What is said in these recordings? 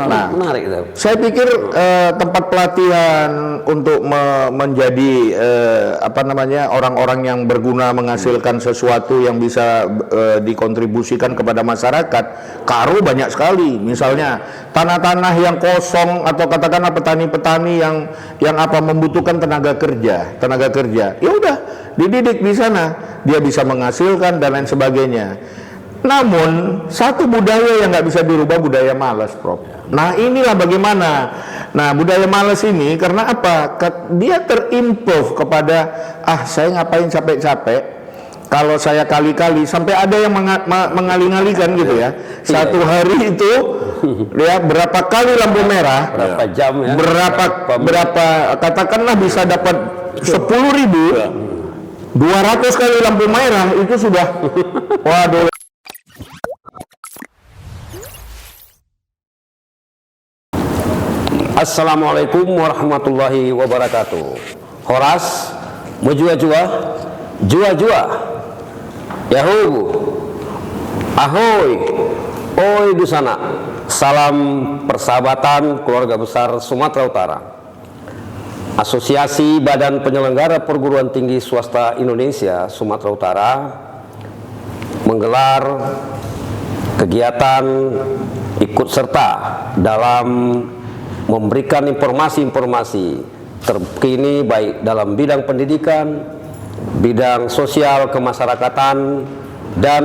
menarik itu. Saya pikir tempat pelatihan untuk menjadi orang-orang yang berguna menghasilkan sesuatu yang bisa dikontribusikan kepada masyarakat. Karo banyak sekali. Misalnya tanah-tanah yang kosong atau katakanlah petani-petani yang membutuhkan tenaga kerja. Ya udah, dididik di sana, dia bisa menghasilkan dan lain sebagainya. Namun satu budaya yang nggak bisa dirubah, budaya malas, Prof. Nah inilah bagaimana. Nah budaya malas ini karena apa? Dia terimprove kepada saya ngapain capek-capek. Kalau saya kali-kali sampai ada yang mengali-ngalikan gitu ya. Satu hari itu ya berapa kali lampu merah, berapa jam ya, berapa katakanlah bisa dapat 10.000, 200 kali lampu merah itu sudah waduh. Assalamualaikum warahmatullahi wabarakatuh. Horas, mujua-jua, jua-jua, yahoo, ahoy, oi di sana. Salam persahabatan keluarga besar Sumatera Utara. Asosiasi Badan Penyelenggara Perguruan Tinggi Swasta Indonesia Sumatera Utara menggelar kegiatan ikut serta dalam memberikan informasi-informasi terkini baik dalam bidang pendidikan, bidang sosial kemasyarakatan, dan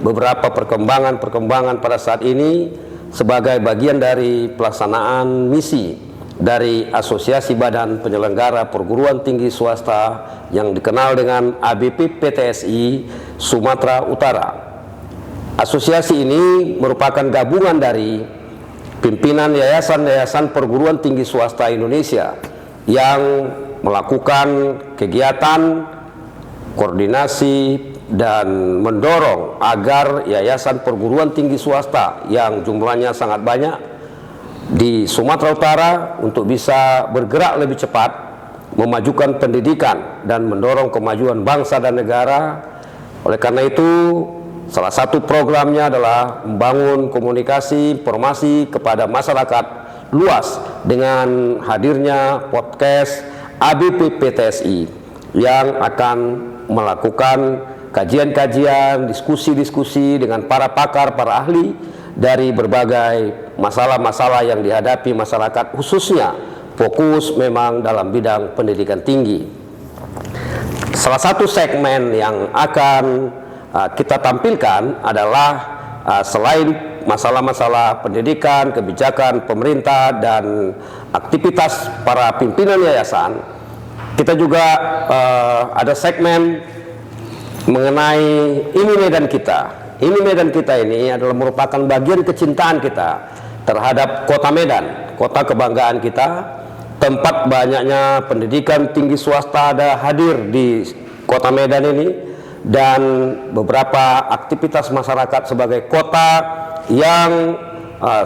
beberapa perkembangan pada saat ini sebagai bagian dari pelaksanaan misi dari Asosiasi Badan Penyelenggara Perguruan Tinggi Swasta yang dikenal dengan ABP PTSI Sumatera Utara. Asosiasi ini merupakan gabungan dari pimpinan yayasan-yayasan perguruan tinggi swasta Indonesia yang melakukan kegiatan koordinasi dan mendorong agar yayasan perguruan tinggi swasta yang jumlahnya sangat banyak di Sumatera Utara untuk bisa bergerak lebih cepat memajukan pendidikan dan mendorong kemajuan bangsa dan negara. Oleh karena itu, salah satu programnya adalah membangun komunikasi informasi kepada masyarakat luas dengan hadirnya podcast ABP PTSI yang akan melakukan kajian-kajian, diskusi-diskusi dengan para pakar, para ahli dari berbagai masalah-masalah yang dihadapi masyarakat, khususnya fokus memang dalam bidang pendidikan tinggi. Salah satu segmen yang akan kita tampilkan adalah selain masalah-masalah pendidikan, kebijakan pemerintah, dan aktivitas para pimpinan yayasan, kita juga ada segmen mengenai ini medan kita. Ini medan kita ini adalah merupakan bagian kecintaan kita terhadap kota Medan, kota kebanggaan kita, tempat banyaknya pendidikan tinggi swasta ada hadir di kota Medan ini, dan beberapa aktivitas masyarakat sebagai kota yang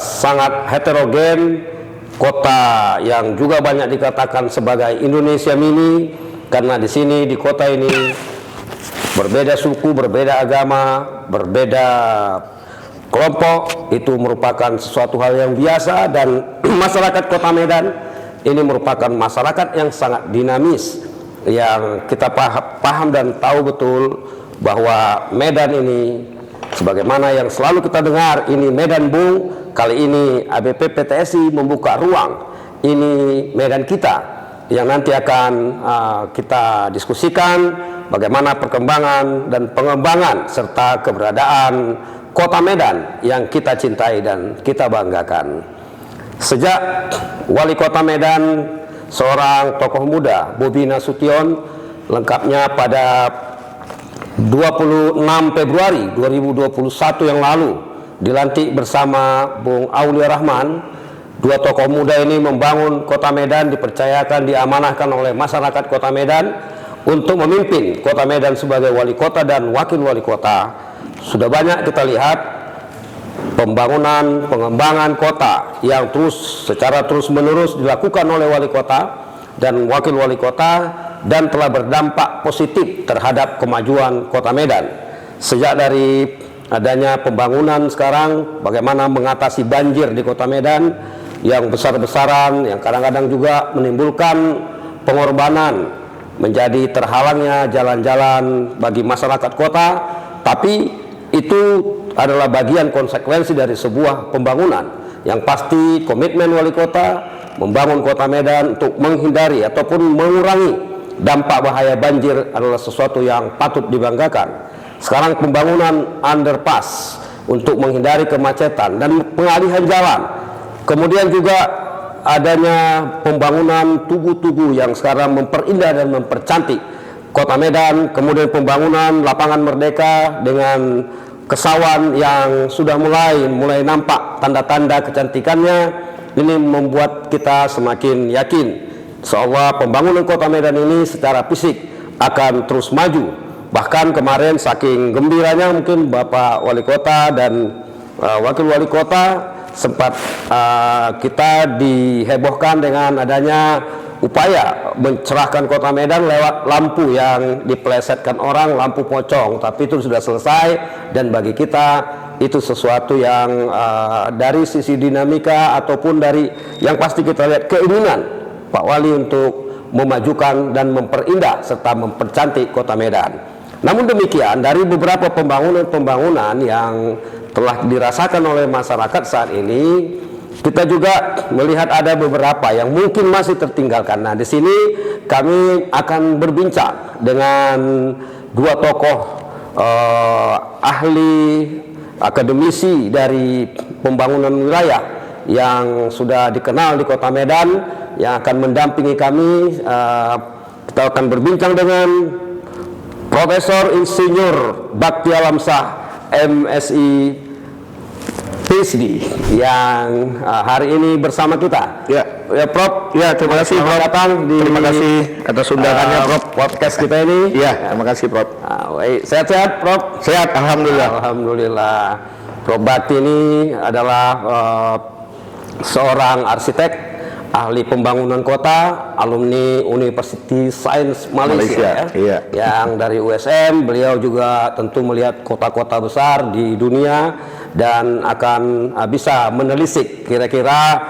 sangat heterogen, kota yang juga banyak dikatakan sebagai Indonesia mini, karena di sini di kota ini berbeda suku, berbeda agama, berbeda kelompok, itu merupakan sesuatu hal yang biasa, dan masyarakat kota Medan ini merupakan masyarakat yang sangat dinamis, yang kita paham dan tahu betul bahwa Medan ini sebagaimana yang selalu kita dengar, ini Medan Bung. Kali ini ABP PTSI membuka ruang, ini Medan kita, yang nanti akan kita diskusikan bagaimana perkembangan dan pengembangan serta keberadaan kota Medan yang kita cintai dan kita banggakan. Sejak Wali Kota Medan, seorang tokoh muda, Bobi Nasution, lengkapnya pada 26 Februari 2021 yang lalu dilantik bersama Bung Aulia Rahman. Dua tokoh muda ini membangun kota Medan, dipercayakan, diamanahkan oleh masyarakat kota Medan untuk memimpin kota Medan sebagai wali kota dan wakil wali kota. Sudah banyak kita lihat pembangunan, pengembangan kota yang secara terus menerus dilakukan oleh wali kota dan wakil wali kota, dan telah berdampak positif terhadap kemajuan kota Medan. Sejak dari adanya pembangunan sekarang, bagaimana mengatasi banjir di Kota Medan yang besar-besaran, yang kadang-kadang juga menimbulkan pengorbanan, menjadi terhalangnya jalan-jalan bagi masyarakat kota. Tapi itu adalah bagian konsekuensi dari sebuah pembangunan. Yang pasti komitmen wali kota membangun Kota Medan untuk menghindari ataupun mengurangi dampak bahaya banjir adalah sesuatu yang patut dibanggakan. Sekarang pembangunan underpass untuk menghindari kemacetan dan pengalihan jalan. Kemudian juga adanya pembangunan tugu-tugu yang sekarang memperindah dan mempercantik Kota Medan. Kemudian pembangunan lapangan Merdeka dengan kesawan yang sudah mulai nampak tanda-tanda kecantikannya. Ini membuat kita semakin yakin insyaallah pembangunan Kota Medan ini secara fisik akan terus maju. Bahkan kemarin saking gembiranya mungkin Bapak Wali Kota dan Wakil Wali Kota sempat kita dihebohkan dengan adanya upaya mencerahkan Kota Medan lewat lampu yang dipelesetkan orang, lampu pocong. Tapi itu sudah selesai, dan bagi kita itu sesuatu yang dari sisi dinamika ataupun dari yang pasti kita lihat keinginan Pak Wali untuk memajukan dan memperindah serta mempercantik Kota Medan. Namun demikian, dari beberapa pembangunan yang telah dirasakan oleh masyarakat saat ini, kita juga melihat ada beberapa yang mungkin masih tertinggalkan. Nah, di sini kami akan berbincang dengan dua tokoh ahli akademisi dari pembangunan wilayah yang sudah dikenal di Kota Medan yang akan mendampingi kami. Kita akan berbincang dengan Profesor Insinyur Bakti Alamsyah MSI PhD yang hari ini bersama kita. Ya, Prof. Ya, terima kasih Prof. Datang di, terima kasih atas undangannya Prof. Podcast kita ini. Ya, terima kasih Prof. Sehat-sehat Prof. Sehat, alhamdulillah. Alhamdulillah. Prof Bakti ini adalah seorang arsitek, ahli pembangunan kota, alumni University Science Malaysia. Iya. Yang dari USM. Beliau juga tentu melihat kota-kota besar di dunia dan akan bisa menelisik kira-kira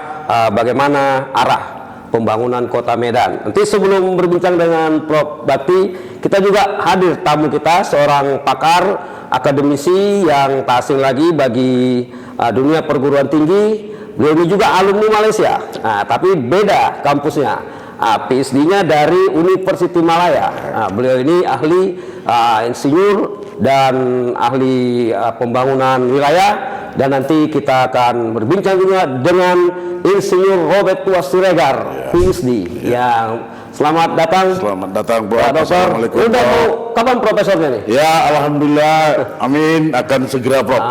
bagaimana arah pembangunan Kota Medan. Nanti sebelum berbincang dengan Prof Bakti, kita juga hadir tamu kita, seorang pakar akademisi yang tak asing lagi bagi dunia perguruan tinggi. Beliau ini juga alumni Malaysia, tapi beda kampusnya. PhD-nya dari University Malaya. Beliau ini ahli insinyur dan ahli pembangunan wilayah, dan nanti kita akan berbincang juga dengan Insinyur Robert Tuas Siregar, PhD, yang selamat datang. Selamat datang, Bro. Assalamualaikum. Udah mau kapan profesornya nih? Ya, alhamdulillah, amin, akan segera, Prof.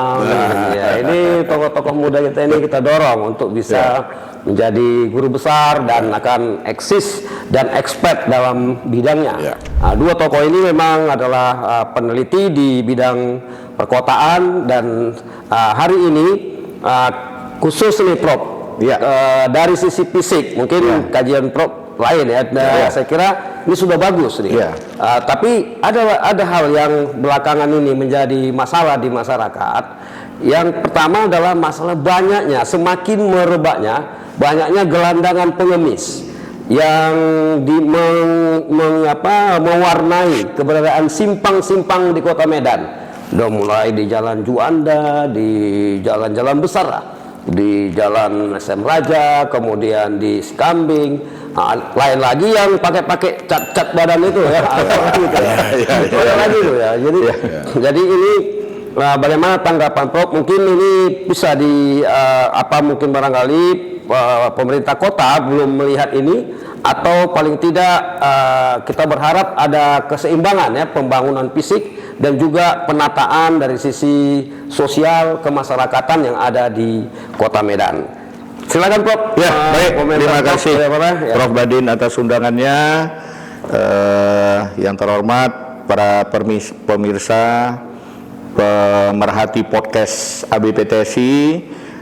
Ya, ini tokoh-tokoh muda kita ini kita dorong untuk bisa menjadi guru besar dan akan eksis dan expert dalam bidangnya. Ya. Dua tokoh ini memang adalah peneliti di bidang perkotaan, dan hari ini khusus nih Prof. Dari sisi fisik mungkin kajian Prof lain ya. Saya kira ini sudah bagus nih. Tapi ada hal yang belakangan ini menjadi masalah di masyarakat. Yang pertama adalah masalah semakin merebaknya banyaknya gelandangan pengemis yang mewarnai keberadaan simpang-simpang di Kota Medan. Udah mulai di Jalan Juanda, di jalan-jalan besar lah, di Jalan SM Raja, kemudian di Sikambing, lain lagi yang pakai cat badan itu ya. Lagi itu ya. Jadi ini bagaimana tanggapan Prof? Mungkin ini bisa mungkin barangkali pemerintah kota belum melihat ini, atau paling tidak kita berharap ada keseimbangan ya, pembangunan fisik dan juga penataan dari sisi sosial kemasyarakatan yang ada di Kota Medan. Silakan Prof. Ya, baik. Terima kasih Prof Badin atas undangannya. Yang terhormat para pemirsa pemerhati podcast ABPTSI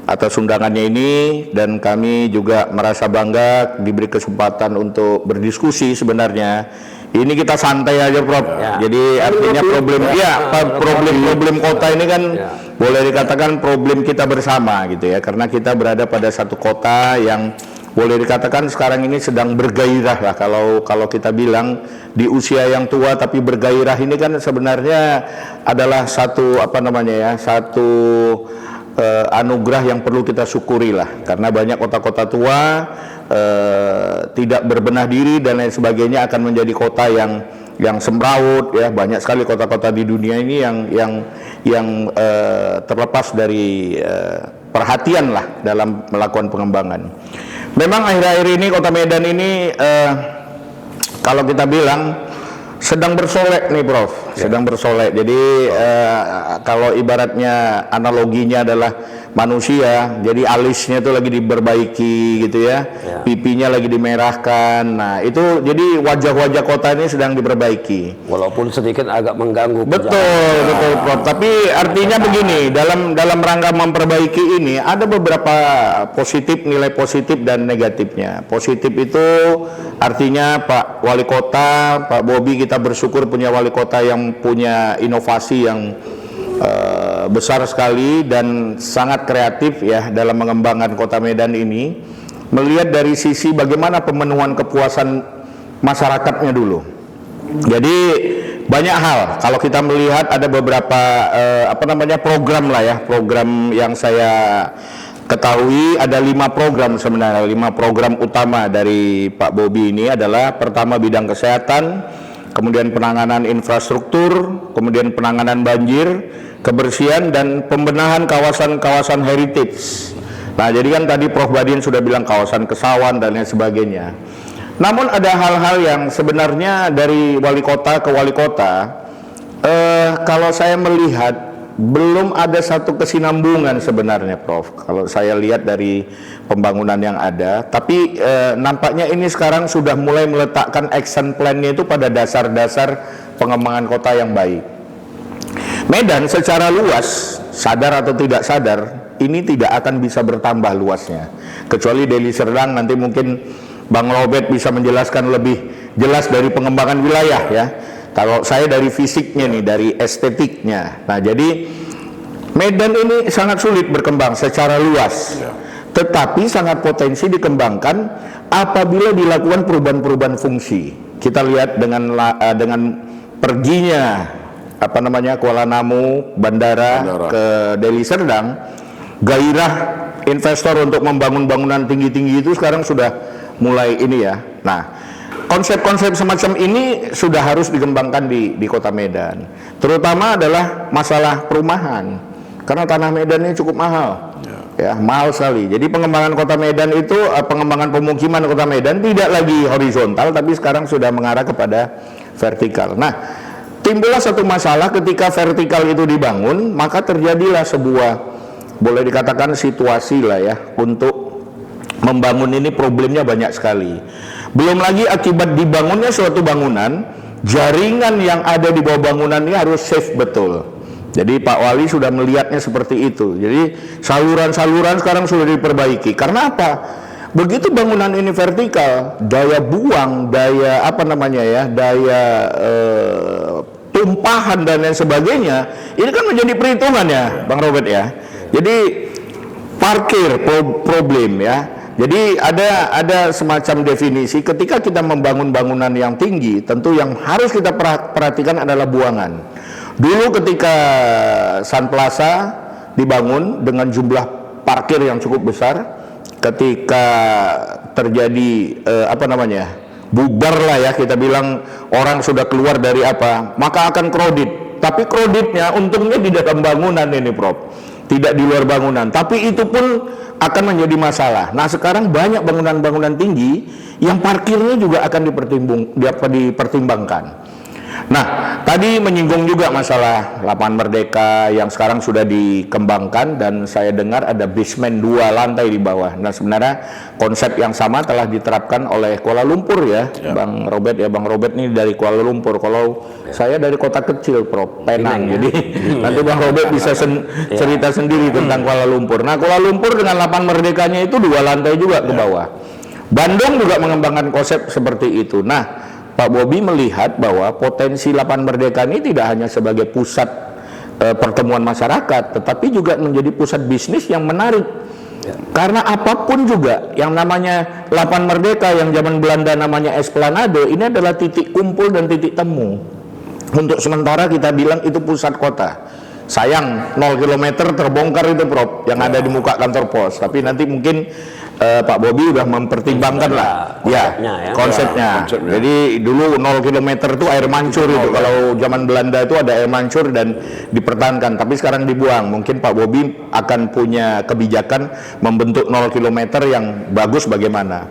atas undangannya ini, dan kami juga merasa bangga diberi kesempatan untuk berdiskusi sebenarnya Ini kita santai aja, Prof. Ya. Jadi artinya problem kota ini kan boleh dikatakan problem kita bersama gitu ya, karena kita berada pada satu kota yang boleh dikatakan sekarang ini sedang bergairah lah, kalau kita bilang di usia yang tua tapi bergairah ini kan sebenarnya adalah satu satu anugerah yang perlu kita syukuri lah, karena banyak kota-kota tua tidak berbenah diri dan lain sebagainya akan menjadi kota yang semrawut ya. Banyak sekali kota-kota di dunia ini yang terlepas dari perhatian lah dalam melakukan pengembangan. Memang akhir-akhir ini kota Medan ini kalau kita bilang sedang bersolek nih, Prof. Sedang bersolek. Jadi kalau ibaratnya analoginya adalah manusia, jadi alisnya itu lagi diperbaiki gitu ya, pipinya lagi dimerahkan. Nah itu jadi wajah-wajah kota ini sedang diperbaiki. Walaupun sedikit agak mengganggu. Betul, Prof. Tapi artinya begini, dalam rangka memperbaiki ini ada beberapa positif, nilai positif dan negatifnya. Positif itu artinya Pak Wali Kota, Pak Bobi, kita bersyukur punya wali kota yang punya inovasi yang besar sekali dan sangat kreatif ya dalam mengembangkan kota Medan ini. Melihat dari sisi bagaimana pemenuhan kepuasan masyarakatnya dulu. Jadi banyak hal. Kalau kita melihat ada beberapa program lah ya, program yang saya ketahui ada 5 program sebenarnya. 5 program utama dari Pak Bobi ini adalah pertama bidang kesehatan, kemudian penanganan infrastruktur, kemudian penanganan banjir, kebersihan dan pembenahan kawasan-kawasan heritage. Nah, jadi kan tadi Prof Badin sudah bilang kawasan Kesawan dan lain sebagainya. Namun ada hal-hal yang sebenarnya dari wali kota ke wali kota, kalau saya melihat belum ada satu kesinambungan sebenarnya, Prof. Kalau saya lihat dari pembangunan yang ada, tapi nampaknya ini sekarang sudah mulai meletakkan action plan-nya itu pada dasar-dasar pengembangan kota yang baik. Medan secara luas, sadar atau tidak sadar, ini tidak akan bisa bertambah luasnya. Kecuali Deli Serdang, nanti mungkin Bang Robert bisa menjelaskan lebih jelas dari pengembangan wilayah ya. Kalau saya dari fisiknya nih, dari estetiknya. Nah, jadi Medan ini sangat sulit berkembang secara luas. Tetapi sangat potensi dikembangkan apabila dilakukan perubahan-perubahan fungsi. Kita lihat dengan perginya Kuala Namu bandara ke Deli Serdang, gairah investor untuk membangun bangunan tinggi-tinggi itu sekarang sudah mulai ini ya. Nah, konsep-konsep semacam ini sudah harus dikembangkan di Kota Medan. Terutama adalah masalah perumahan. Karena tanah Medan ini cukup mahal. Ya, mahal sekali. Jadi pengembangan Kota Medan itu, pengembangan pemukiman Kota Medan tidak lagi horizontal, tapi sekarang sudah mengarah kepada vertikal. Nah, timbullah satu masalah ketika vertikal itu dibangun, maka terjadilah sebuah, boleh dikatakan situasi lah ya, untuk membangun ini problemnya banyak sekali. Belum lagi akibat dibangunnya suatu bangunan, jaringan yang ada di bawah bangunan ini harus safe betul. Jadi Pak Wali sudah melihatnya seperti itu. Jadi saluran-saluran sekarang sudah diperbaiki. Karena apa? Begitu bangunan ini vertikal, daya buang, daya tumpahan dan lain sebagainya, ini kan menjadi perhitungan ya, Bang Robert ya. Jadi parkir problem ya. Jadi ada semacam definisi ketika kita membangun bangunan yang tinggi, tentu yang harus kita perhatikan adalah buangan. Dulu ketika Sun Plaza dibangun dengan jumlah parkir yang cukup besar, ketika terjadi bubar lah ya, kita bilang orang sudah keluar dari maka akan crowded. Tapi crowdednya untungnya di dalam bangunan ini, Prof, tidak di luar bangunan. Tapi itu pun akan menjadi masalah. Nah, sekarang banyak bangunan-bangunan tinggi yang parkirnya juga akan dipertimbangkan. Nah, tadi menyinggung juga masalah Lapangan Merdeka yang sekarang sudah dikembangkan dan saya dengar ada basement 2 lantai di bawah. Nah, sebenarnya konsep yang sama telah diterapkan oleh Kuala Lumpur ya, Bang Robert ya. Bang Robert ini dari Kuala Lumpur. Kalau saya dari kota kecil, Prof, Penang. Jadi nanti Bang Robert bisa cerita sendiri tentang Kuala Lumpur. Nah, Kuala Lumpur dengan Lapangan Merdekanya itu 2 lantai juga ke bawah. Bandung juga mengembangkan konsep seperti itu. Nah, Pak Bobi melihat bahwa potensi Lapan Merdeka ini tidak hanya sebagai pusat pertemuan masyarakat, tetapi juga menjadi pusat bisnis yang menarik. Karena apapun juga yang namanya Lapan Merdeka yang zaman Belanda namanya Esplanade, ini adalah titik kumpul dan titik temu. Untuk sementara kita bilang itu pusat kota. Sayang 0 km terbongkar itu Prof, yang ada di muka kantor pos. Tapi nanti mungkin Pak Bobi udah mempertimbangkan lah konsepnya. Jadi dulu 0 km itu air mancur itu. Kalau zaman Belanda itu ada air mancur dan dipertahankan. Tapi sekarang dibuang. Mungkin Pak Bobi akan punya kebijakan membentuk 0 km yang bagus bagaimana.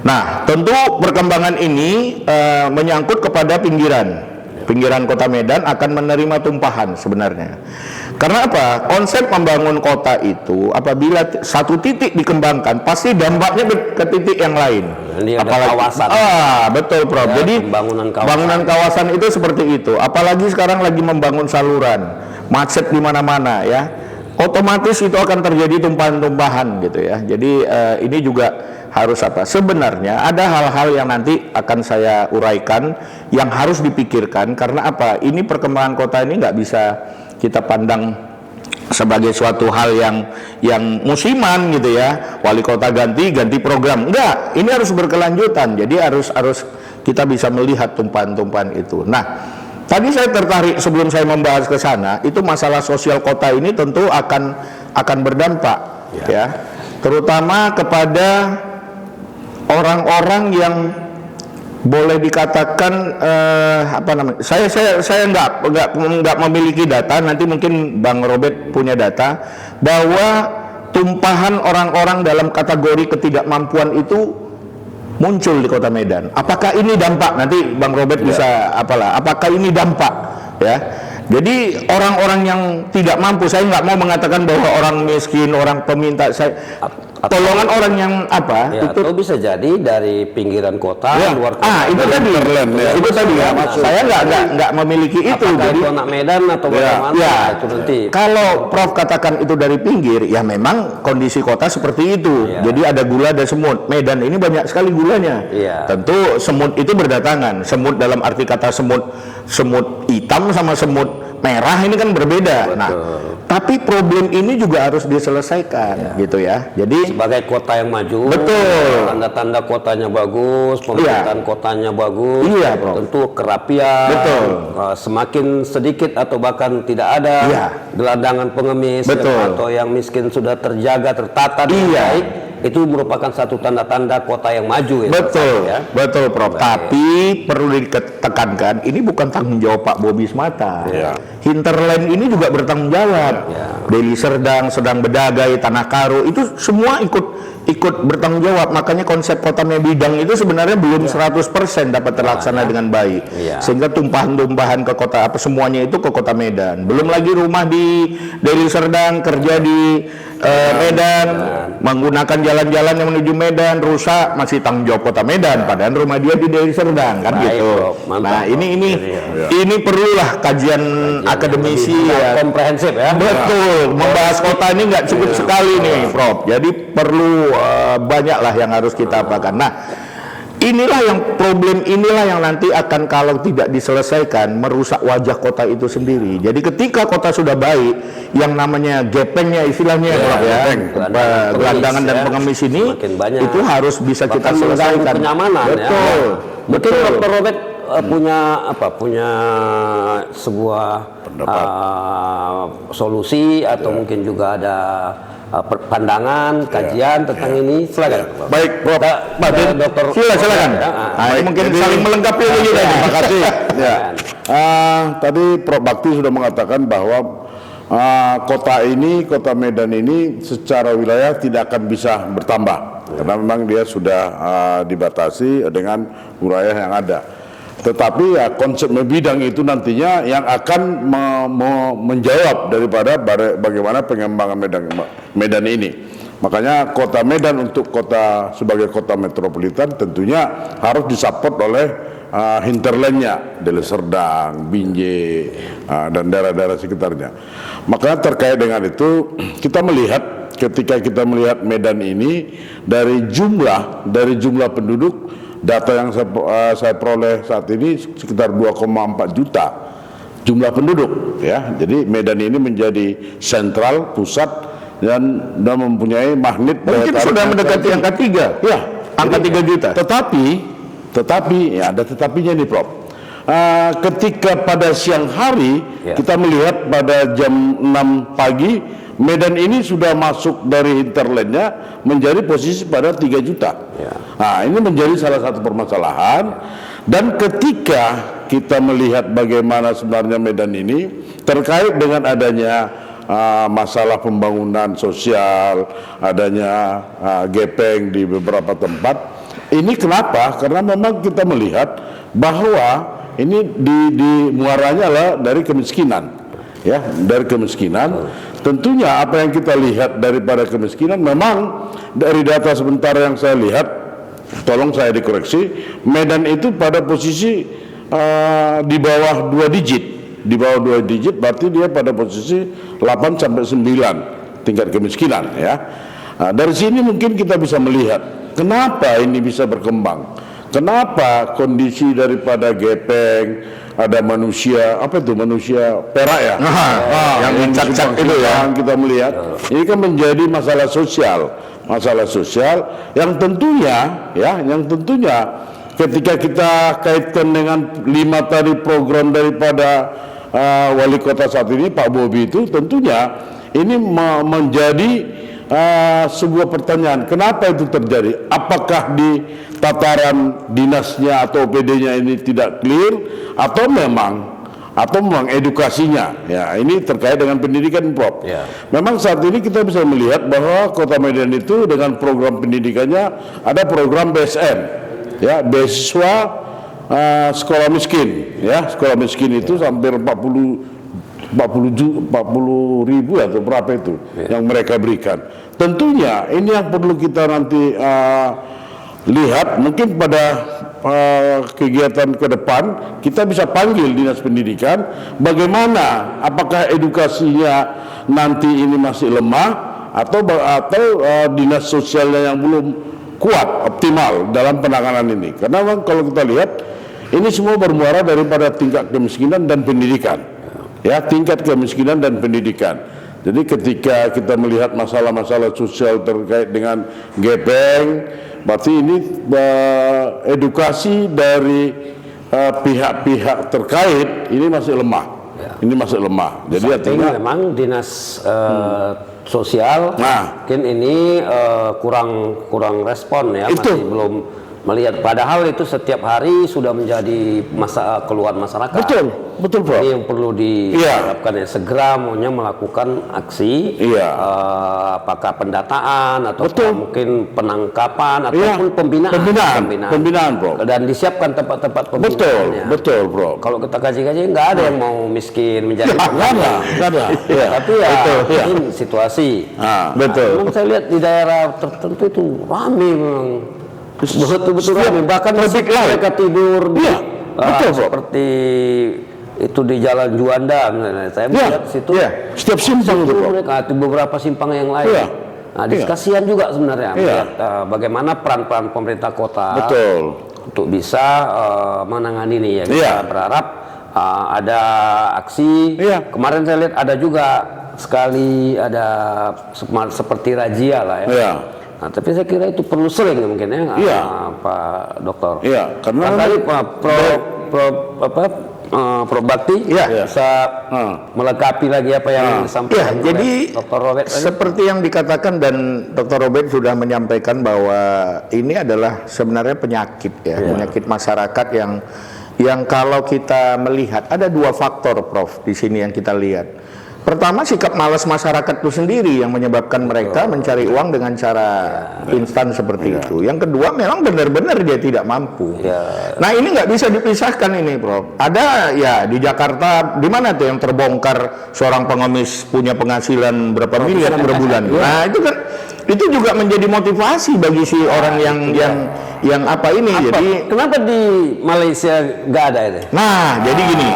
Nah, tentu perkembangan ini menyangkut kepada pinggiran Kota Medan akan menerima tumpahan sebenarnya. Karena apa? Konsep membangun kota itu apabila satu titik dikembangkan, pasti dampaknya ke titik yang lain. Ini ada kawasan. Betul Prof. Ya, jadi bangunan kawasan itu seperti itu. Apalagi sekarang lagi membangun saluran, macet di mana-mana ya. Otomatis itu akan terjadi tumpahan-tumpahan gitu ya. Jadi ini juga harus apa? Sebenarnya ada hal-hal yang nanti akan saya uraikan yang harus dipikirkan, karena apa? Ini perkembangan kota ini nggak bisa kita pandang sebagai suatu hal yang musiman gitu ya. Wali kota ganti program. Enggak, ini harus berkelanjutan. Jadi harus kita bisa melihat tumpahan-tumpahan itu. Nah, tadi saya tertarik sebelum saya membahas ke sana, itu masalah sosial kota ini tentu akan berdampak ya. Terutama kepada orang-orang yang boleh dikatakan apa namanya? Saya nggak memiliki data. Nanti mungkin Bang Robert punya data bahwa tumpahan orang-orang dalam kategori ketidakmampuan itu muncul di Kota Medan. Apakah ini dampak? Nanti Bang Robert bisa apakah ini dampak ya? Jadi orang-orang yang tidak mampu, saya nggak mau mengatakan bahwa orang miskin, orang peminta, tolongan orang yang apa ya, itu atau bisa jadi dari pinggiran kota, luar kota. Itu tadi ya. Saya nggak memiliki itu. Apakah itu anak Medan atau bagaimana? Itu nanti. Kalau Prof katakan itu dari pinggir, ya memang kondisi kota seperti itu. Jadi ada gula dan semut. Medan ini banyak sekali gulanya. Tentu semut itu berdatangan. Semut dalam arti kata semut hitam sama semut merah ini kan berbeda. Nah, tapi problem ini juga harus diselesaikan gitu ya. Jadi sebagai kota yang maju, tanda-tanda kotanya bagus, pemerintahan kotanya bagus, tentu kerapian, semakin sedikit atau bahkan tidak ada gelandangan pengemis atau yang miskin sudah terjaga, tertata dengan baik. Itu merupakan satu tanda-tanda kota yang maju ya. Betul Prof. Tapi perlu ditekankan, ini bukan tanggung jawab Pak Bobi semata. Hinterland ini juga bertanggung jawab. Deli Serdang, Sedang Bedagai, Tanah Karo, itu semua ikut bertanggung jawab. Makanya konsep kota Bidang itu sebenarnya belum 100% dapat terlaksana dengan baik. Sehingga tumpahan-tumpahan ke kota semuanya itu ke Kota Medan. Belum lagi rumah di Deli Serdang, kerja di Medan, menggunakan jalan-jalan yang menuju Medan, rusak, masih tanggung jawab Kota Medan, padahal rumah dia di Deli Serdang kan gitu. Nah, ini perlulah kajian akademisi komprehensif ya. Betul, membahas kota ini nggak cukup sekali nih Prof. Jadi perlu banyaklah yang harus kita apakan. Nah, problem inilah yang nanti akan kalau tidak diselesaikan merusak wajah kota itu sendiri. Jadi ketika kota sudah baik, yang namanya gepengnya istilahnya gelandangan dan pengemis ini itu harus bisa kita selesaikan. Kenyamanan. Betul. Mungkin Dr. Robert punya sebuah solusi atau mungkin juga ada pandangan, kajian tentang ini. Silakan. Baik, Prof. Dokter. Silakan. Mungkin saling melengkapi lagi. Terima kasih. Tadi Prof Bakti sudah mengatakan bahwa kota Medan ini secara wilayah tidak akan bisa bertambah karena memang dia sudah dibatasi dengan wilayah yang ada. Tetapi ya konsep Bidang itu nantinya yang akan menjawab daripada bagaimana pengembangan Medan ini. Makanya kota Medan untuk sebagai kota metropolitan tentunya harus disupport oleh hinterlandnya, Deli Serdang, Binjai, dan daerah-daerah sekitarnya. Makanya terkait dengan itu kita melihat ketika kita melihat Medan ini dari jumlah penduduk data yang saya peroleh saat ini sekitar 2,4 juta jumlah penduduk ya. Jadi Medan ini menjadi sentral pusat dan mempunyai magnet. Mungkin sudah mendekati angka 3. Ya, angka 3 juta. Tetapi ya ada tetapinya nih Prof. Ketika pada siang hari kita melihat pada jam 6 pagi Medan ini sudah masuk dari hinterlandnya menjadi posisi pada 3 juta. Nah, ini menjadi salah satu permasalahan. Dan ketika kita melihat bagaimana sebenarnya Medan ini terkait dengan adanya masalah pembangunan sosial, adanya gepeng di beberapa tempat. Ini kenapa? Karena memang kita melihat bahwa ini di muaranya adalah dari kemiskinan, ya, dari kemiskinan. Tentunya apa yang kita lihat daripada kemiskinan, memang dari data sebentar yang saya lihat, tolong saya dikoreksi, Medan itu pada posisi di bawah 2 digit. Di bawah 2 digit berarti dia pada posisi 8 sampai 9 tingkat kemiskinan ya. Nah, dari sini mungkin kita bisa melihat kenapa ini bisa berkembang. Kenapa kondisi daripada gepeng, ada manusia, apa itu manusia perak ya? Yang cak-cak itu ya, kita melihat. Ini kan menjadi masalah sosial yang tentunya ketika kita kaitkan dengan 5 tadi program daripada wali kota saat ini Pak Bobi itu, tentunya ini menjadi sebuah pertanyaan, kenapa itu terjadi? Apakah di tataran dinasnya atau OPD-nya ini tidak clear, atau memang edukasinya? Ya, ini terkait dengan pendidikan, Prof. Memang saat ini kita bisa melihat bahwa Kota Medan itu dengan program pendidikannya ada program BSM, ya, beasiswa sekolah miskin, ya, sekolah miskin itu hampir 40 ribu atau berapa itu yang mereka berikan. Tentunya ini yang perlu kita nanti lihat, mungkin pada kegiatan ke depan kita bisa panggil dinas pendidikan, bagaimana, apakah edukasinya nanti ini masih lemah atau dinas sosialnya yang belum kuat, optimal dalam penanganan ini. Karena kalau kita lihat ini semua bermuara daripada tingkat kemiskinan dan pendidikan. Ya, tingkat kemiskinan dan pendidikan. Jadi ketika kita melihat masalah-masalah sosial terkait dengan gepeng, berarti ini edukasi dari pihak-pihak terkait ini masih lemah. Ini masih lemah. Jadi artinya memang dinas sosial mungkin ini kurang respon ya, masih belum melihat, padahal itu setiap hari sudah menjadi keluhan masyarakat. Betul Prof. Ini yang perlu diharapkan ya, segera maunya melakukan aksi, apakah pendataan atau mungkin penangkapan ataupun pembinaan Prof. Dan disiapkan tempat-tempat pembinaannya. Betul Prof. Kalau kita kaji-kaji nggak ada yang mau miskin menjadi nggak ada. Tapi ya ini situasi. Memang saya lihat di daerah tertentu itu ramai memang. Betul-betul ramai, bahkan mereka tidur seperti itu di Jalan Juanda. Saya melihat situ setiap simpang itu mereka di beberapa simpang yang lain. Nah, kasihan juga sebenarnya melihat bagaimana peran-peran pemerintah kota untuk bisa menangani ini ya. Kita berharap ada aksi. Kemarin saya lihat ada juga sekali ada seperti razia lah ya. Nah, tapi saya kira itu perlu sering mungkin ya, Pak Dokter. Karena tadi Prof Bakti bisa melengkapi lagi apa yang disampaikan jadi Dr. Robert tadi. Seperti yang dikatakan dan Dr. Robert sudah menyampaikan bahwa ini adalah sebenarnya penyakit penyakit masyarakat yang kalau kita melihat ada 2 faktor Prof di sini yang kita lihat. Pertama, sikap malas masyarakat itu sendiri yang menyebabkan mereka mencari uang dengan cara instan seperti itu. Yang kedua, memang benar-benar dia tidak mampu. Nah, ini nggak bisa dipisahkan ini, Prof. Ada di Jakarta, di mana tuh yang terbongkar seorang pengemis punya penghasilan berapa miliar per bulan. Nah, itu juga menjadi motivasi bagi si orang yang apa ini. Jadi Kenapa di Malaysia nggak ada itu? nah, jadi gini,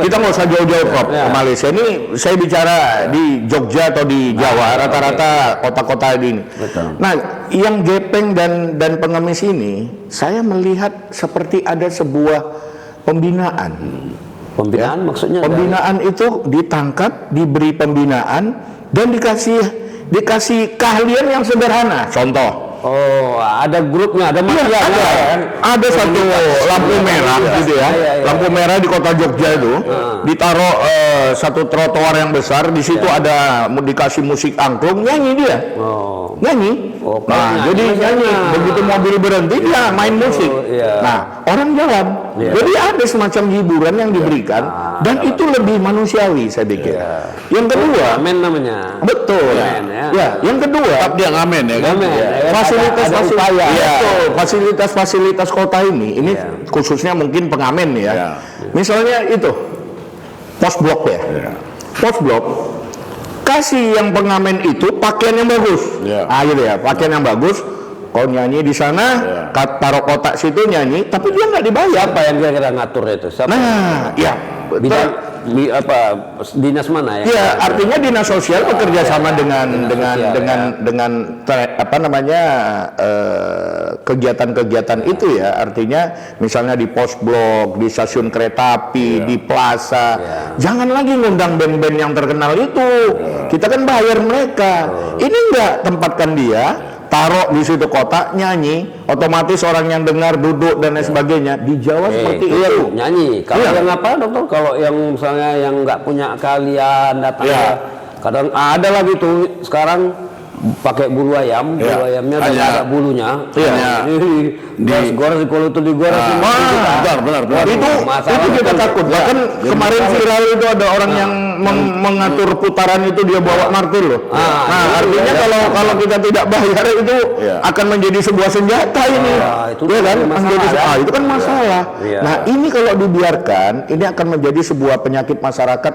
kita nggak usah jauh-jauh Prof ke Malaysia. Ini saya bicara di Jogja atau di Jawa, rata-rata kota-kota ini. Betul. Nah, yang gepeng dan pengemis ini, saya melihat seperti ada sebuah pembinaan. Pembinaan maksudnya? Pembinaan itu ditangkap, diberi pembinaan, dan dikasih keahlian yang sederhana. Contoh. Oh, ada grupnya, ada Iya, mafia. ada satu lampu merah gitu ya. Lampu merah di kota Jogja itu ditaruh satu trotoar yang besar, di situ ada dikasih musik angklung, nyanyi dia. Oh. Nyanyi. Oh, Nah, jadi nyanyi. Begitu mobil berhenti dia main musik. iya. Nah, orang jalan. Jadi ada semacam hiburan yang diberikan dan itu lebih manusiawi saya pikir. Yang kedua, Amen namanya. betul. Amen, ya. Ya, yang kedua, Tetap dia ngamen ya kan? Amen. Fasilitas kota ini khususnya mungkin pengamen ya. Ya. Misalnya itu pos blok ya. Pos blok kasih yang pengamen itu pakaian yang bagus. Ya. Ah gitu ya, pakaian yang bagus. Kau nyanyi di sana, taruh kotak situ nyanyi, tapi dia nggak dibayar. Siapa yang kira-kira ngatur itu? Siapa? Nah, ya. Bidang dinas mana ya? Ya, artinya dinas sosial bekerja sama dengan apa namanya kegiatan-kegiatan itu ya. Artinya misalnya di pos blok, di stasiun kereta api, di plaza. Jangan lagi ngundang band-band yang terkenal itu. Kita kan bayar mereka. Ini enggak, tempatkan dia, taruh di situ kotak, nyanyi, otomatis orang yang dengar duduk dan lain sebagainya. Di Jawa seperti itu. Nyanyi. Kalau yang apa dokter? Kalau yang misalnya yang nggak punya keahlian datang, kadang ada lagi tuh sekarang pakai bulu ayam, bulu ayamnya ada bulunya. Digores kalau itu digores. Benar. Itu kita takut. Bahkan kemarin viral itu ada orang yang mengatur putaran itu dia bawa martil loh. Nah, artinya kalau kita tidak bayar itu akan menjadi sebuah senjata ini. Itu kan? masalah, Itu kan masalah. Nah, ini kalau dibiarkan, ini akan menjadi sebuah penyakit masyarakat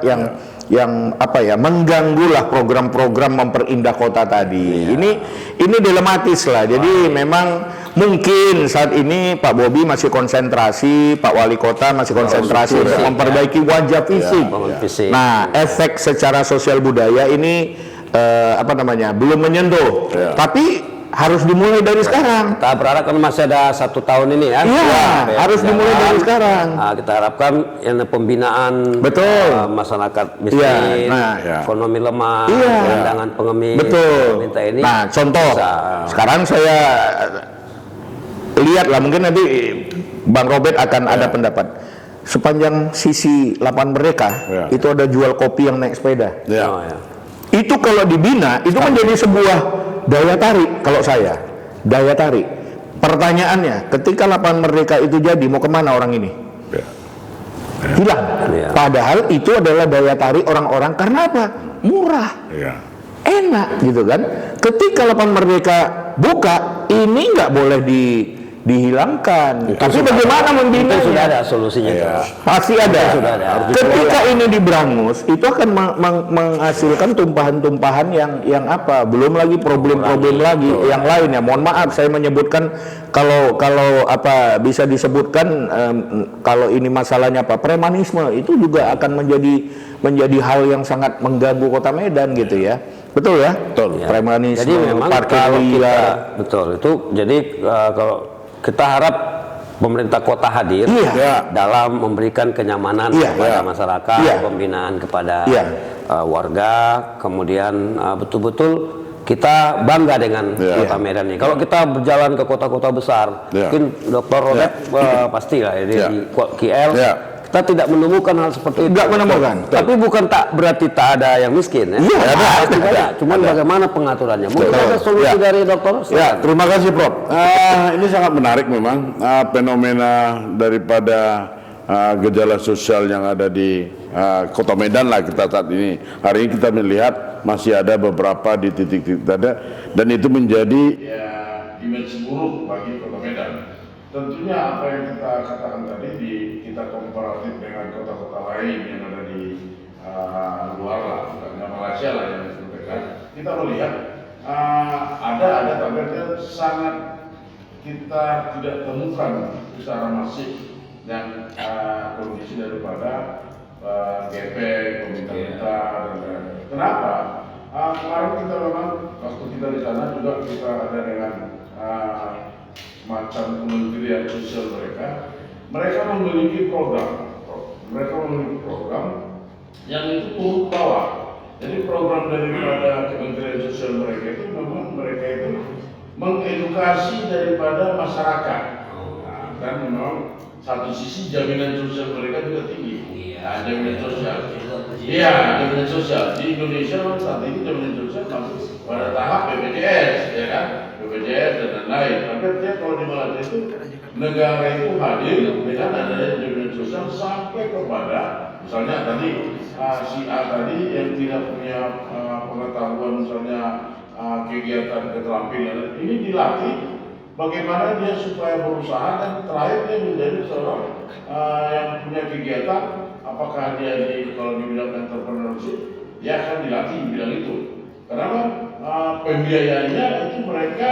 yang apa ya, mengganggulah program-program memperindah kota tadi. Ini dilematis lah. Jadi memang mungkin saat ini Pak Bobi masih konsentrasi, Pak Wali Kota masih konsentrasi untuk memperbaiki wajah fisik. Nah, efek secara sosial budaya ini apa namanya, belum menyentuh. Tapi harus dimulai dari sekarang. Kita berharap kan masih ada 1 tahun ini ya. Harus dimulai dari sekarang. Kita harapkan yang pembinaan masyarakat miskin, ekonomi lemah, cadangan pengemis, minta ini. Nah, contoh sekarang saya lihat lah, mungkin nanti Bang Robert akan ada pendapat. Sepanjang sisi Lapangan Merdeka itu ada jual kopi yang naik sepeda. Itu kalau dibina itu menjadi sebuah daya tarik. Kalau saya daya tarik, pertanyaannya ketika Lapangan Merdeka itu jadi, mau kemana orang ini? Hilang. Padahal itu adalah daya tarik orang-orang karena apa? Murah, enak gitu kan. Ketika Lapangan Merdeka buka, ini nggak boleh dihilangkan. Tapi bagaimana membina? Sudah ada solusinya. Pasti ada. Ketika ini diberangus, itu akan menghasilkan tumpahan-tumpahan yang apa? Belum lagi problem-problem lagi yang lain ya. Mohon maaf saya menyebutkan kalau apa bisa disebutkan kalau ini masalahnya apa? Premanisme itu juga akan menjadi hal yang sangat mengganggu Kota Medan gitu ya. Betul ya? Betul. Jadi Premanisme, memang parkir kalau liar. betul itu. Jadi kalau kita harap pemerintah kota hadir dalam memberikan kenyamanan kepada masyarakat, pembinaan kepada warga, kemudian betul-betul kita bangga dengan Kota Medan ini. Kalau kita berjalan ke kota-kota besar, mungkin Dr. Robert pastilah di KL. Kita tidak menemukan hal seperti itu. Tidak menemukan. Tapi bukan tak berarti tak ada yang miskin ya. Ada. Cuman bagaimana pengaturannya? Mungkin ada solusi dari dokter? Ya, terima kasih Prof. Ini sangat menarik memang fenomena daripada gejala sosial yang ada di Kota Medan lah kita saat ini. Hari ini kita melihat masih ada beberapa di titik-titik ada, dan itu menjadi dimensi buruk bagi Kota Medan. Tentunya apa yang kita katakan tadi kita komparatif dengan kota-kota lain yang ada di luar lah, bukannya Malaysia lah yang dekat. Kita melihat ada tapi dia sangat kita tidak temukan secara masif dan kondisi daripada gepeng, pemerintah dan lain-lain. Kenapa? Kemarin kita memang waktu kita di sana juga kita ada dengan macam kementerian sosial mereka memiliki program yang itu turun ke bawah. Jadi program daripada kementerian sosial mereka itu memang mereka itu mengedukasi daripada masyarakat. Dan memang satu sisi jaminan sosial mereka juga tinggi. Jaminan sosial. Iya, jaminan sosial di Indonesia saat ini jaminan sosial masih pada tahap BPJS, ya kan? BPJS dan lain-lain. Tapi artinya kalau di Malaysia itu negara itu hadir dengan adanya jaminan sosial sampai kepada misalnya tadi si A tadi yang tidak punya pengetahuan misalnya kegiatan keterampilan ini dilatih bagaimana dia supaya berusaha dan terakhir dia menjadi seorang yang punya kegiatan apakah dia kalau di bidang entrepreneurship dia akan dilatih di bidang itu karena pembiayaannya itu mereka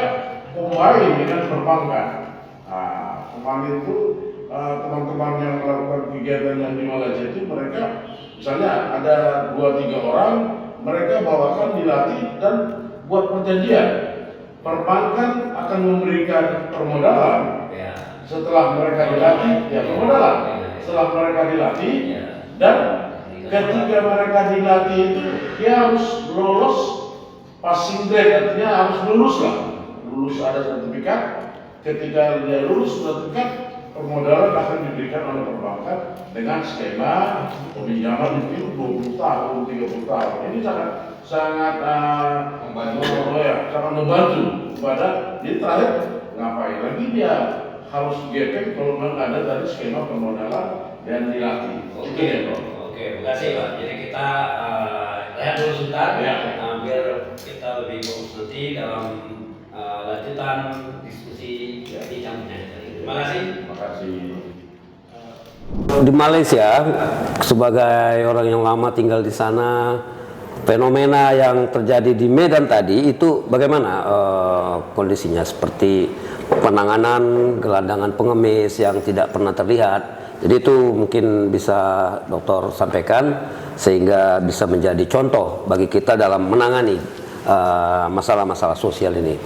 combine dengan perbankan. Kemarin itu teman-teman yang melakukan kegiatan yang di Malaysia itu mereka misalnya ada 2-3 orang mereka bawakan dilatih dan buat perjanjian perbankan akan memberikan permodalan setelah mereka dilatih permodalan setelah mereka dilatih dan ketika mereka dilatih itu dia harus lolos passing grade artinya harus lulus ada sertifikat. Ketika dia lulus sertifikat, permodalan akan diberikan oleh perbankan dengan skema peminjaman mungkin 20 tahun, 30 tahun. Ini sangat membantu kepada jadi terakhir ngapain lagi dia harus gepeng kalau memang ada tadi skema permodalan dan dilatih. Oke, terima kasih Pak. Jadi kita lihat dulu sebentar biar kita lebih fokus nanti dalam lanjutan diskusi bincangnya. Terima kasih. Terima kasih. Di Malaysia, sebagai orang yang lama tinggal di sana, fenomena yang terjadi di Medan tadi itu bagaimana kondisinya? Seperti penanganan gelandangan pengemis yang tidak pernah terlihat. Jadi itu mungkin bisa dokter sampaikan sehingga bisa menjadi contoh bagi kita dalam menangani masalah-masalah sosial ini.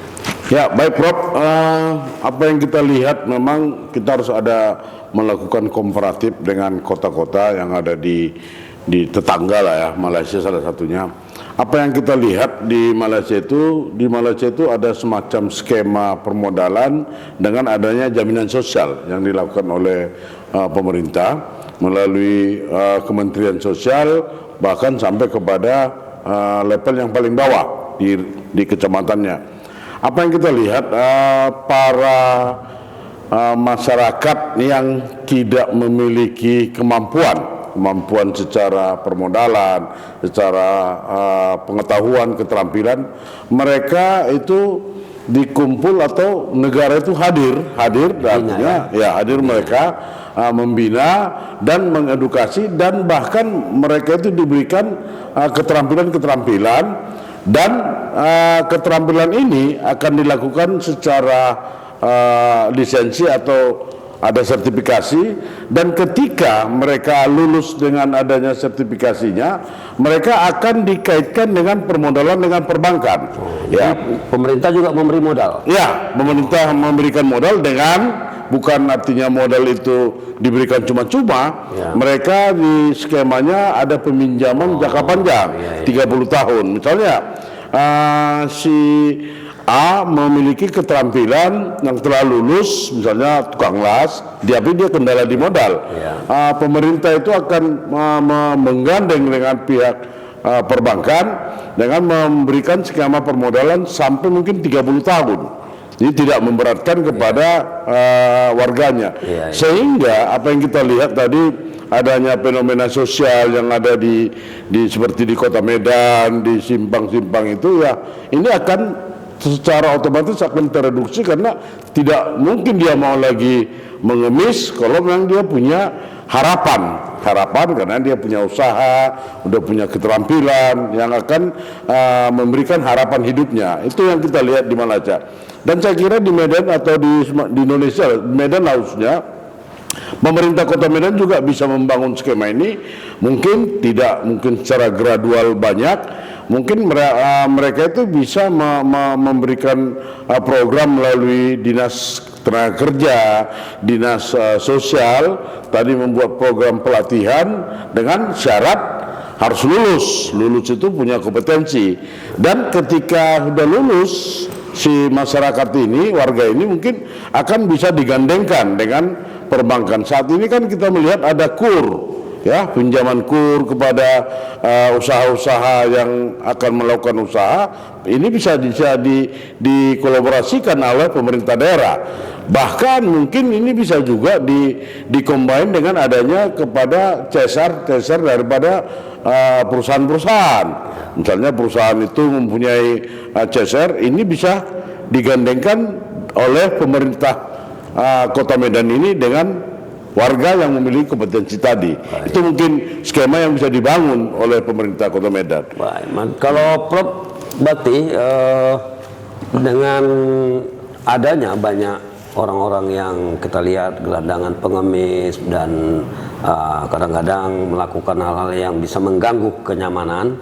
Ya, baik Prof. Apa yang kita lihat memang kita harus ada melakukan komparatif dengan kota-kota yang ada di tetangga lah ya, Malaysia salah satunya. Apa yang kita lihat di Malaysia itu ada semacam skema permodalan dengan adanya jaminan sosial yang dilakukan oleh pemerintah melalui Kementerian Sosial bahkan sampai kepada level yang paling bawah di kecamatannya. Apa yang kita lihat para masyarakat yang tidak memiliki kemampuan secara permodalan, secara pengetahuan, keterampilan, mereka itu dikumpul atau negara itu hadir artinya ya hadir mereka membina dan mengedukasi dan bahkan mereka itu diberikan keterampilan dan keterampilan ini akan dilakukan secara lisensi atau ada sertifikasi dan ketika mereka lulus dengan adanya sertifikasinya mereka akan dikaitkan dengan permodalan dengan perbankan. Ya, pemerintah juga memberi modal. Ya, pemerintah memberikan modal dengan bukan artinya modal itu diberikan cuma-cuma. Ya. Mereka di skemanya ada peminjaman jangka panjang 30 tahun. Misalnya si A memiliki keterampilan yang telah lulus, misalnya tukang las, tapi dia kendala di modal. Pemerintah itu akan menggandeng dengan pihak perbankan dengan memberikan skema permodalan sampai mungkin 30 tahun. Jadi tidak memberatkan kepada warganya. Sehingga apa yang kita lihat tadi adanya fenomena sosial yang ada di seperti di Kota Medan, di simpang-simpang itu ya ini akan secara otomatis akan tereduksi karena tidak mungkin dia mau lagi mengemis kalau memang dia punya harapan karena dia punya usaha, udah punya keterampilan yang akan memberikan harapan hidupnya. Itu yang kita lihat di Malaca. Dan saya kira di Medan atau di Indonesia, Medan harusnya pemerintah Kota Medan juga bisa membangun skema ini, mungkin secara gradual banyak, mungkin mereka itu bisa memberikan program melalui dinas tenaga kerja, dinas sosial, tadi membuat program pelatihan dengan syarat harus lulus itu punya kompetensi, dan ketika sudah lulus si masyarakat ini, warga ini mungkin akan bisa digandengkan dengan perbankan. Saat ini kan kita melihat ada KUR, ya, pinjaman KUR kepada usaha-usaha yang akan melakukan usaha. Ini bisa dikolaborasikan oleh pemerintah daerah. Bahkan mungkin ini bisa juga dikombin dengan adanya kepada CSR daripada perusahaan-perusahaan. Misalnya perusahaan itu mempunyai CSR, ini bisa digandengkan oleh pemerintah Kota Medan ini dengan warga yang memiliki kompetensi tadi. Baik. Itu mungkin skema yang bisa dibangun oleh pemerintah Kota Medan. Baik. Kalau Prof Bakti, dengan adanya banyak orang-orang yang kita lihat gelandangan pengemis dan kadang-kadang melakukan hal-hal yang bisa mengganggu kenyamanan,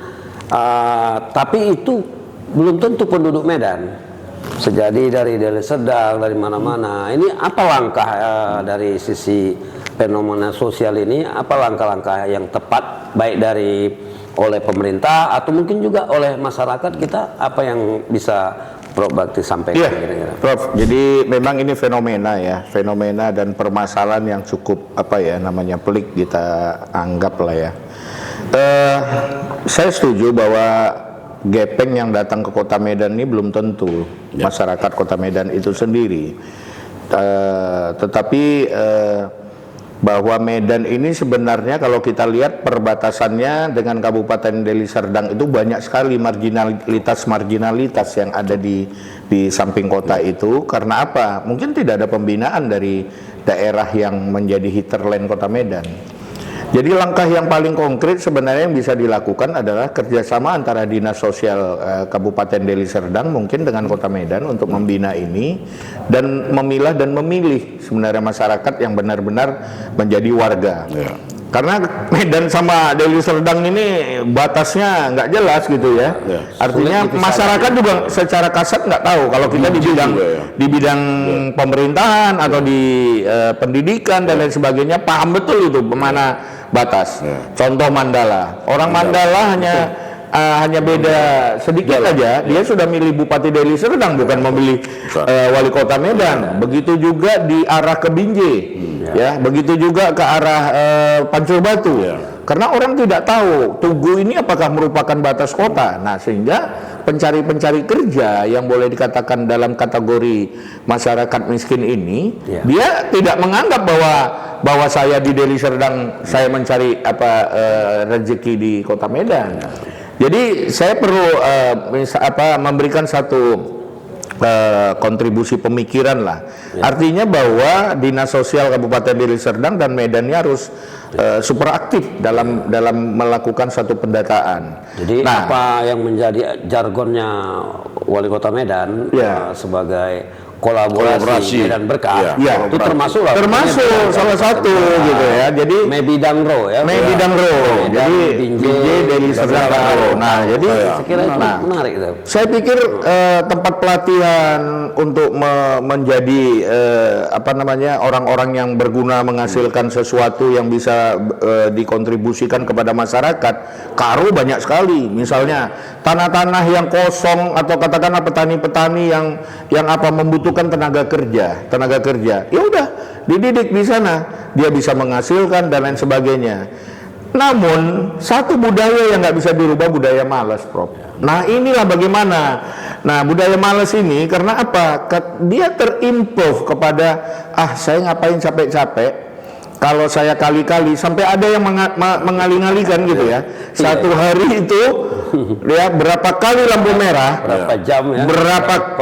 tapi itu belum tentu penduduk Medan. Sejadi dari Deli Serdang, dari mana-mana. Ini apa langkah dari sisi fenomena sosial ini? Apa langkah-langkah yang tepat baik oleh pemerintah atau mungkin juga oleh masyarakat kita? Apa yang bisa Prof Bakti sampaikan? Iya, Prof. Jadi memang ini fenomena dan permasalahan yang cukup pelik kita anggap lah ya. Saya setuju bahwa gepeng yang datang ke Kota Medan ini belum tentu masyarakat Kota Medan itu sendiri, tetapi bahwa Medan ini sebenarnya kalau kita lihat perbatasannya dengan Kabupaten Deli Serdang itu banyak sekali marginalitas yang ada di samping kota itu. Karena apa? Mungkin tidak ada pembinaan dari daerah yang menjadi hinterland Kota Medan. Jadi langkah yang paling konkret sebenarnya yang bisa dilakukan adalah kerjasama antara Dinas Sosial Kabupaten Deli Serdang mungkin dengan Kota Medan untuk membina ini dan memilah dan memilih sebenarnya masyarakat yang benar-benar menjadi warga. Ya. Karena Medan sama Deli Serdang ini batasnya nggak jelas gitu ya. Ya. Artinya masyarakat juga secara kasat nggak tahu kalau kita di bidang pemerintahan atau di pendidikan dan lain sebagainya paham betul itu mana batas. Ya. Contoh Mandala, orang Mandala hanya beda sedikit aja, dia sudah milih Bupati Deli Serdang bukan memilih Wali Kota Medan. Begitu juga di arah ke Binjai, ya, begitu juga ke arah Pancur Batu. Karena orang tidak tahu Tugu ini apakah merupakan batas kota. Nah, sehingga pencari kerja yang boleh dikatakan dalam kategori masyarakat miskin ini, dia tidak menganggap bahwa saya di Deli Serdang saya mencari rezeki di Kota Medan. Jadi saya perlu memberikan satu kontribusi pemikiran lah. Artinya bahwa Dinas Sosial Kabupaten Deli Serdang dan Medan ini harus super aktif dalam melakukan satu pendataan. Jadi apa yang menjadi jargonnya Wali Kota Medan sebagai kolaborasi dan berkah, itu termasuk salah satu gitu ya. Jadi Mebidangro ya. Jadi Binjai Deli Serdang. Nah, jadi menarik itu. Saya pikir tempat pelatihan untuk menjadi orang-orang yang berguna menghasilkan sesuatu yang bisa dikontribusikan kepada masyarakat. Karo banyak sekali. Misalnya tanah-tanah yang kosong atau katakanlah petani-petani yang membutuhkan tenaga kerja, ya udah dididik di sana, dia bisa menghasilkan dan lain sebagainya. Namun satu budaya yang nggak bisa dirubah, budaya malas, Prof. Nah, inilah bagaimana. Nah, budaya malas ini karena apa? Dia terimprove kepada saya ngapain capek-capek kalau saya kali-kali sampai ada yang mengali-ngalikan gitu ya. Satu hari itu ya berapa kali lampu merah, Berapa jam ya?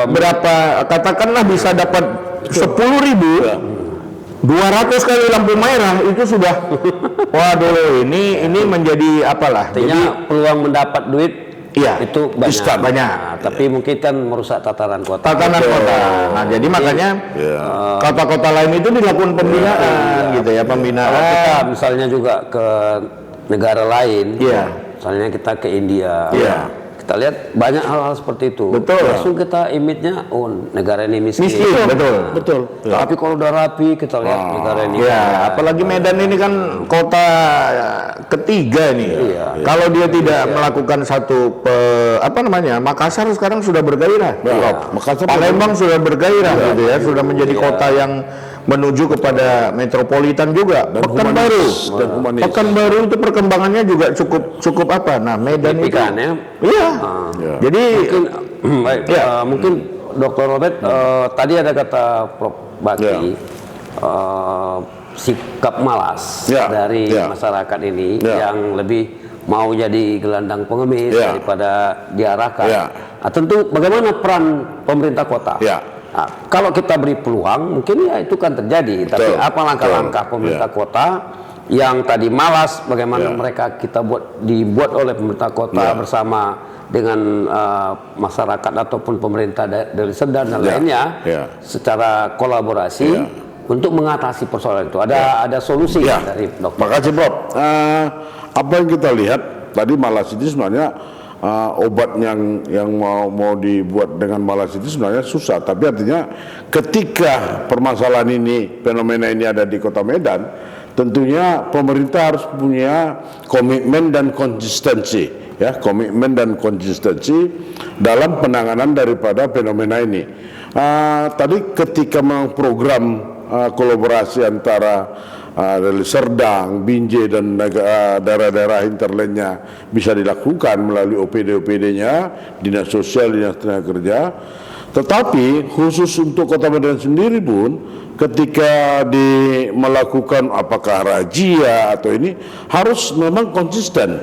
berapa katakanlah bisa dapat 10.000, 200 kali lampu merah itu sudah waduh ini menjadi apalah. Artinya peluang mendapat duit Iya, itu banyak. banyak. Nah, tapi mungkin kan merusak tatanan kota. Tatanan kota. Nah, jadi makanya kota-kota lain itu dilakukan pembinaan gitu ya, Kalau kita pembinaan. misalnya juga ke negara lain, Iya. misalnya kita ke India, Iya. kita lihat banyak hal-hal seperti itu. Betul. Langsung kita image-nya, oh negara ini miskin. Miskin, betul. Tapi kalau udah rapi, kita lihat negara ini. Ya, apalagi Medan ini kan kota ketiga nih. Iya. Kalau dia tidak melakukan satu Makassar sekarang sudah bergairah. Makassar Palembang sudah bergairah gitu ya, sudah menjadi kota yang menuju kepada metropolitan juga. Pekanbaru itu perkembangannya juga cukup apa? Nah, Medan itu. Signifikan, ya. Iya. Jadi Baik, mungkin Dr. Robert, tadi ada kata Prof. Bakti, sikap malas dari masyarakat ini yang lebih mau jadi gelandang pengemis daripada diarahkan. Nah, tentu bagaimana peran pemerintah kota? Nah, kalau kita beri peluang, mungkin ya itu kan terjadi. Tapi apa langkah-langkah pemerintah kota yang tadi malas, bagaimana mereka dibuat oleh pemerintah kota bersama dengan masyarakat ataupun pemerintah dari Sedan dan lainnya secara kolaborasi untuk mengatasi persoalan itu. Ada solusi dari dokter. Makasih Prof. Apa yang kita lihat tadi malas itu sebenarnya obat yang mau dibuat dengan malas itu sebenarnya susah, tapi artinya ketika permasalahan ini, fenomena ini ada di Kota Medan, tentunya pemerintah harus punya komitmen dan konsistensi, dalam penanganan daripada fenomena ini. Tadi ketika memang program kolaborasi antara dari Serdang, Binjai dan daerah-daerah hinterlandnya bisa dilakukan melalui OPD-OPD-nya, Dinas Sosial, Dinas Tenaga Kerja. Tetapi khusus untuk Kota Medan sendiri pun ketika melakukan apakah razia atau ini harus memang konsisten.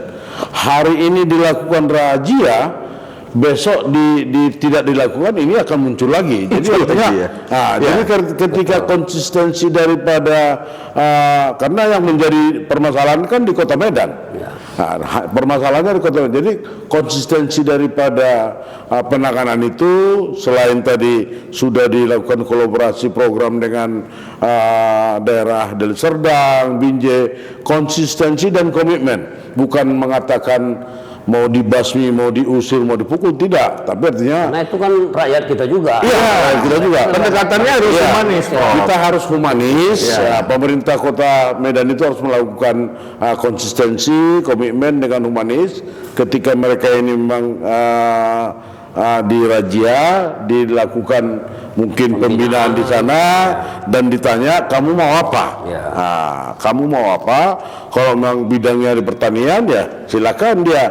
Hari ini dilakukan razia, besok tidak dilakukan, ini akan muncul lagi. Jadi artinya, jadi ketika konsistensi daripada karena yang menjadi permasalahan kan di Kota Medan. Permasalahannya di Kota Medan. Jadi konsistensi daripada penanganan itu selain tadi sudah dilakukan kolaborasi program dengan daerah Deli Serdang, Binjai, konsistensi dan komitmen, bukan mengatakan mau dibasmi, mau diusir, mau dipukul, tidak. Tapi artinya, Nah itu kan rakyat kita juga. iya, kita juga. pendekatannya harus humanis. Kita harus humanis. Pemerintah Kota Medan itu harus melakukan konsistensi, komitmen dengan humanis. Ketika mereka ini memang dirazia, dilakukan mungkin pembinaan di sana dan ditanya kamu mau apa? Kamu mau apa? Kalau memang bidangnya di pertanian ya silakan dia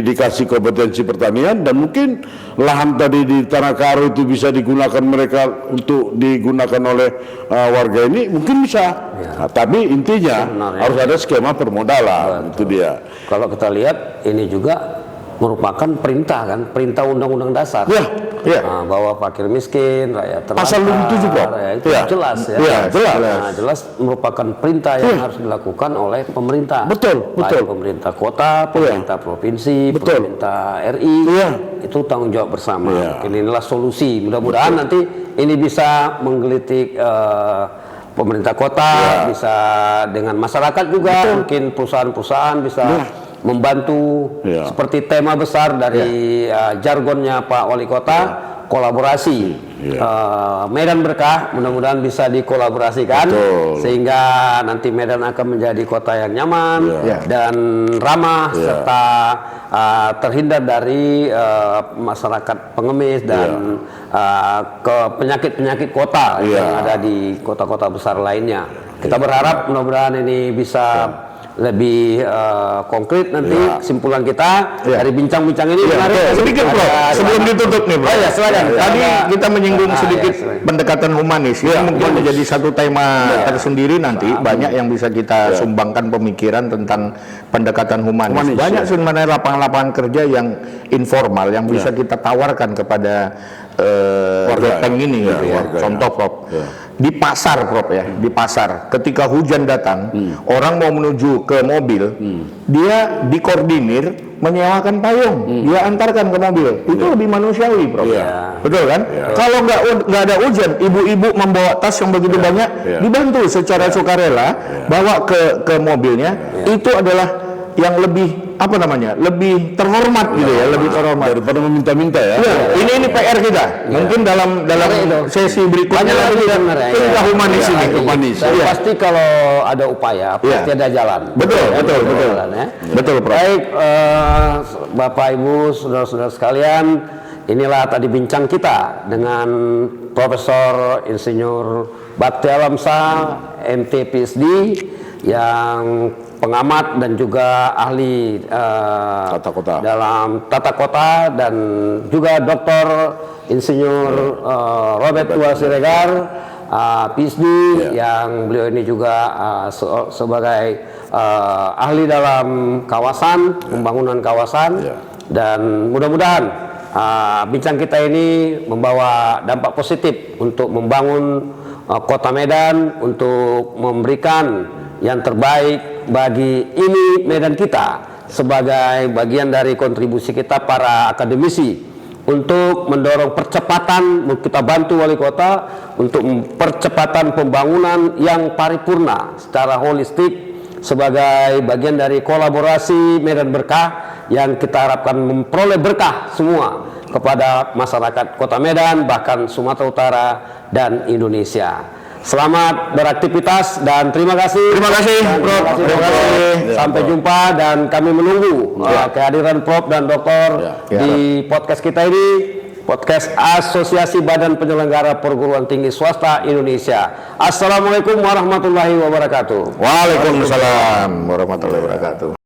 dikasih kompetensi pertanian, dan mungkin lahan tadi di Tanah Karo itu bisa digunakan mereka untuk digunakan oleh warga ini mungkin bisa. Tapi intinya harus ada skema permodalan. Itu dia. Kalau kita lihat ini juga merupakan perintah undang-undang dasar. Bahwa fakir miskin, rakyat terlantar. Pasal 27 Pak. Itu jelas ya. Jelas. Nah, jelas merupakan perintah yang harus dilakukan oleh pemerintah. Betul. Baik pemerintah kota, pemerintah provinsi, pemerintah RI. Itu tanggung jawab bersama. Inilah solusi. Mudah-mudahan nanti ini bisa menggelitik pemerintah kota, bisa dengan masyarakat juga, mungkin perusahaan-perusahaan bisa membantu. Seperti tema besar dari jargonnya Pak Wali Kota, kolaborasi. Medan Berkah mudah-mudahan bisa dikolaborasikan sehingga nanti Medan akan menjadi kota yang nyaman dan ramah serta terhindar dari masyarakat pengemis dan ke penyakit-penyakit kota yang ada di kota-kota besar lainnya. Kita berharap mudah-mudahan ini bisa lebih konkret nanti kesimpulan kita dari bincang-bincang ini. Sedikit Prof, sebelum ditutup nih Prof. Silakan. Tadi kita menyinggung sedikit pendekatan humanis. Ini mungkin menjadi satu tema tersendiri nanti. Banyak yang bisa kita sumbangkan pemikiran tentang pendekatan humanis. Banyak sebenarnya lapangan-lapangan kerja yang informal yang bisa kita tawarkan kepada gepeng ini gitu ya. Contoh Prof. Di pasar Prof ya, di pasar ketika hujan datang, orang mau menuju ke mobil, dia dikoordinir menyewakan payung, dia antarkan ke mobil. Itu lebih manusiawi Prof. Betul kan? Kalau nggak ada hujan, ibu-ibu membawa tas yang begitu banyak, dibantu secara sukarela bawa ke mobilnya. Itu adalah yang lebih lebih terhormat gitu ya, lebih terhormat daripada meminta-minta ya. Ini PR kita. Mungkin dalam sesi berikutnya lagi kita humanis ini. Pasti kalau ada upaya pasti ada jalan. Betul. Betul Prof. Baik, Bapak Ibu, saudara-saudara sekalian, inilah tadi bincang kita dengan Profesor Insinyur Bakti Alamsyah, MT PhD, yang pengamat dan juga ahli dalam tata kota, dan juga Dr. Insinyur Robert Tua Siregar, PhD, yang beliau ini juga sebagai ahli dalam kawasan, pembangunan kawasan, dan mudah-mudahan bincang kita ini membawa dampak positif untuk membangun Kota Medan, untuk memberikan yang terbaik bagi ini Medan kita sebagai bagian dari kontribusi kita para akademisi untuk mendorong percepatan. Kita bantu wali kota untuk percepatan pembangunan yang paripurna secara holistik sebagai bagian dari kolaborasi Medan Berkah yang kita harapkan memperoleh berkah semua kepada masyarakat Kota Medan, bahkan Sumatera Utara dan Indonesia. Selamat beraktivitas dan terima kasih. Terima kasih Prof. Terima kasih. Sampai jumpa, dan kami menunggu kehadiran Prof dan Doktor di podcast kita ini, podcast Asosiasi Badan Penyelenggara Perguruan Tinggi Swasta Indonesia. Assalamualaikum warahmatullahi wabarakatuh. Waalaikumsalam warahmatullahi wabarakatuh.